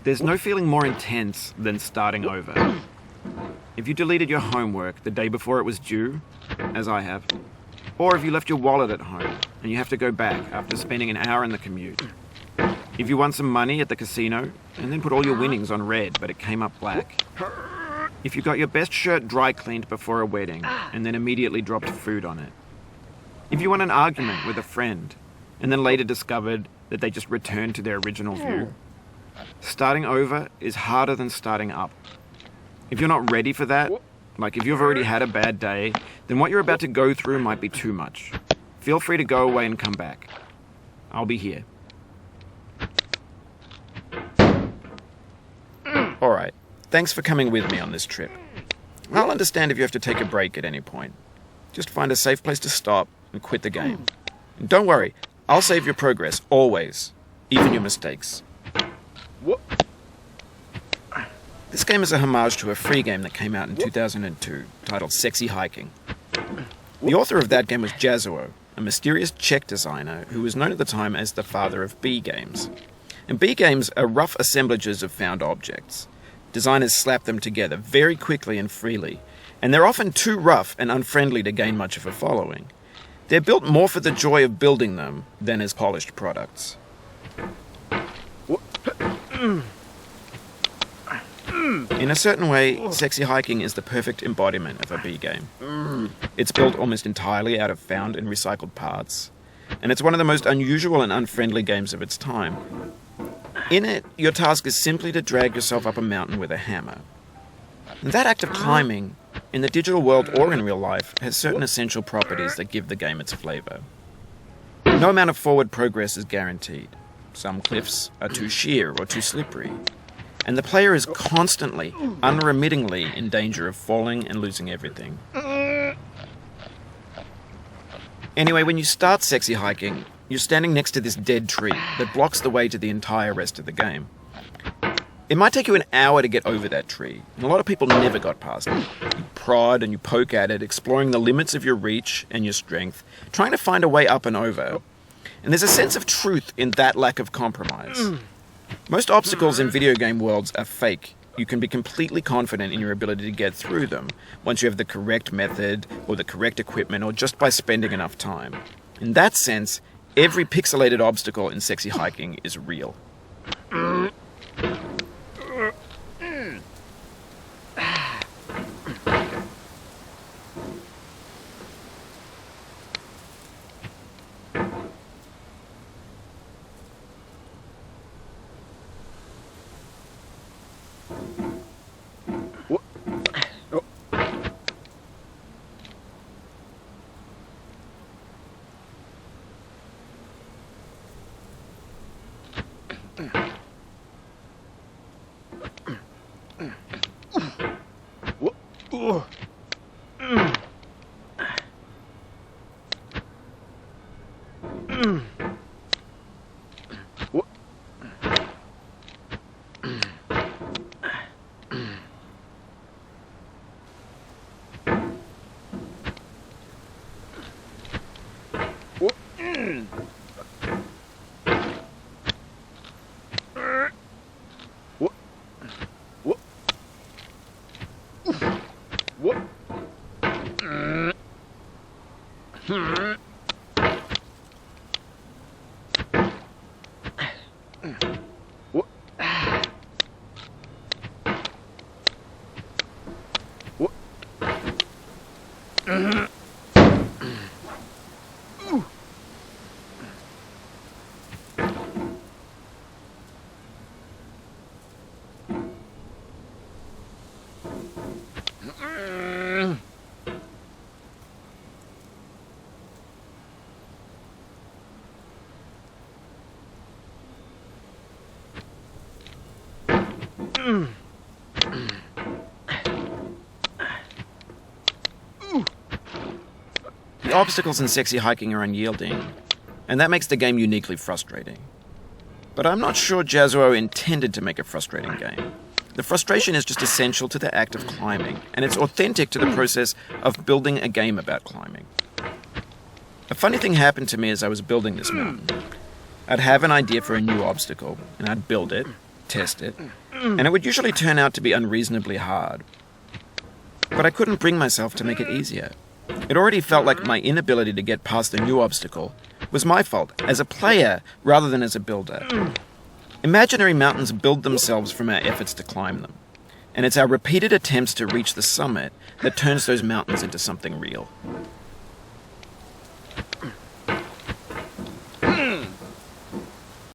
There's no feeling more intense than starting over. If you deleted your homework the day before it was due, as I have, or if you left your wallet at home and you have to go back after spending an hour in the commute. If you won some money at the casino and then put all your winnings on red but it came up black. If you got your best shirt dry cleaned before a wedding and then immediately dropped food on it. If you won an argument with a friend and then later discovered that they just returned to their original view. Starting over is harder than starting up. If you're not ready for that, like if you've already had a bad day, then what you're about to go through might be too much. Feel free to go away and come back. I'll be here. Alright, thanks for coming with me on this trip. I'll understand if you have to take a break at any point. Just find a safe place to stop and quit the game. And don't worry, I'll save your progress, always. Even your mistakes. This game is a homage to a free game that came out in 2002, titled Sexy Hiking. The author of that game was Jazuo, a mysterious Czech designer who was known at the time as the father of B games. And B games are rough assemblages of found objects. Designers slap them together very quickly and freely, and they're often too rough and unfriendly to gain much of a following. They're built more for the joy of building them than as polished products. In a certain way, Sexy Hiking is the perfect embodiment of a B game. It's built almost entirely out of found and recycled parts, and it's one of the most unusual and unfriendly games of its time. In it, your task is simply to drag yourself up a mountain with a hammer. And that act of climbing, in the digital world or in real life, has certain essential properties that give the game its flavor. No amount of forward progress is guaranteed. Some cliffs are too sheer or too slippery. And the player is constantly, unremittingly in danger of falling and losing everything. Anyway, when you start Sexy Hiking, you're standing next to this dead tree that blocks the way to the entire rest of the game. It might take you an hour to get over that tree, and a lot of people never got past it. You prod and you poke at it, exploring the limits of your reach and your strength, trying to find a way up and over. And there's a sense of truth in that lack of compromise. Most obstacles in video game worlds are fake. You can be completely confident in your ability to get through them once you have the correct method or the correct equipment or just by spending enough time. In that sense, every pixelated obstacle in Sexy Hiking is real. The obstacles in sexy hiking are unyielding, and that makes the game uniquely frustrating. But I'm not sure Jazuo intended to make a frustrating game. The frustration is just essential to the act of climbing, and it's authentic to the process of building a game about climbing. A funny thing happened to me as I was building this mountain. I'd have an idea for a new obstacle, and I'd build it, test it, and it would usually turn out to be unreasonably hard. But I couldn't bring myself to make it easier. It already felt like my inability to get past the new obstacle was my fault as a player rather than as a builder. Imaginary mountains build themselves from our efforts to climb them, and it's our repeated attempts to reach the summit that turns those mountains into something real.